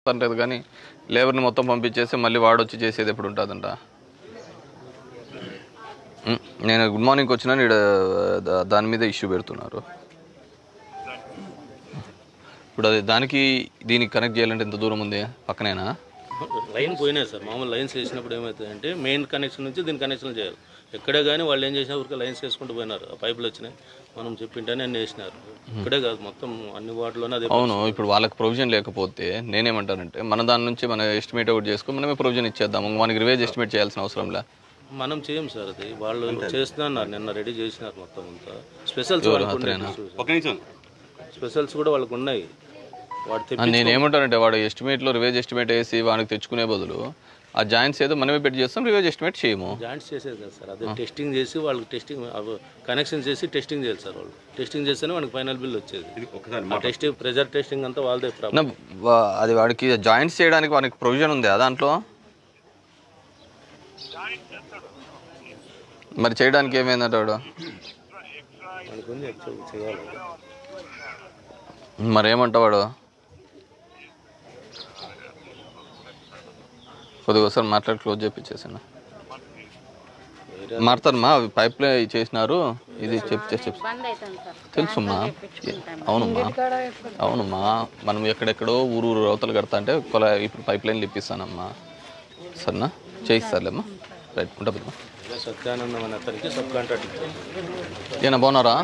పర్లేదు కానీ లేబర్ని మొత్తం పంపించేసి మళ్ళీ వాడొచ్చి చేసేది ఎప్పుడు ఉంటుందంట. నేను గుడ్ మార్నింగ్కి వచ్చినా దాని మీద ఇష్యూ పెడుతున్నారు. ఇప్పుడు అది దానికి దీనికి కనెక్ట్ చేయాలంటే ఎంత దూరం ఉంది? పక్కనేనా లైన్ పోయినాయి సార్. మామూలు లైన్స్ వేసినప్పుడు ఏమవుతుందంటే మెయిన్ కనెక్షన్ నుంచి దీని కనెక్షన్ చేయాలి. ఎక్కడే కానీ వాళ్ళు ఏం చేసినా ఊరికి లైన్స్ వేసుకుంటూ పోయినారు. ఆ పైపులు వచ్చినాయి, మనం చెప్పింటేనే అన్ని వేసినారు. ఇక్కడే కాదు మొత్తం అన్ని వాటిలోనే అదే. అవును, ఇప్పుడు వాళ్ళకి ప్రొవిజన్ లేకపోతే నేనేమంటానంటే మన దాని నుంచి మన ఎస్టిమేట్ అవుట్ చేసుకుని మనమే ప్రొవిజన్ ఇచ్చేద్దాము. మనకి రివేజ్ ఎస్టిమేట్ చేయాల్సిన అవసరం లే. మనం చేయం సార్, అది వాళ్ళు చేస్తున్నారు. నిన్న రెడీ చేసినారు మొత్తం అంతా. స్పెషల్స్ స్పెషల్స్ కూడా వాళ్ళకు ఉన్నాయి. నేనేమంటానంటే వాడు ఎస్టిమేట్లో రివేజ్ ఎస్టిమేట్ వేసి వాడికి తెచ్చుకునే బదులు ఆ జాయింట్స్ ఏదో మనమే పెట్టి చేస్తాం, రివేజ్ ఎస్టిమేట్ చేయము. జాయింట్స్ చేసేది కదా సార్, అదే టెస్టింగ్ చేసి వాళ్ళకి టెస్టింగ్ కనెక్షన్ చేసి టెస్టింగ్ చేయాలి సార్. వాళ్ళు టెస్టింగ్ చేస్తేనే మనకి ఫైనల్ బిల్ వచ్చేది. టెస్టింగ్ ప్రెజర్ టెస్టింగ్ అంతా వాళ్ళదే ప్రాబ్లం. అది వాడికి జాయింట్స్ చేయడానికి వాడికి ప్రొవిజన్ ఉంది దాంట్లో, మరి చేయడానికి ఏమైందంట వాడు? మనకు ఉంది యాక్చువల్ చేయాలి. మరి ఏమంటా వాడు? కొద్దిగా ఒకసారి మాట్లాడి క్లోజ్ చేయించేసాను. మాట్లాడమ్మా, అవి పైప్లే చేసినారు, ఇది చెప్పి తెలుసుమ్మా. అవునమ్మా మనం ఎక్కడెక్కడో ఊరు అవతలు కడతా అంటే ఇప్పుడు పైప్ లైన్లు ఇప్పిస్తానమ్మా. సరేనా, చేయిస్తారులేమ్మా. రైట్, ఉంటా. సత్యానందం అనే అతనికి సబ్ కాంట్రాక్ట్. ఏనా బాగున్నారా?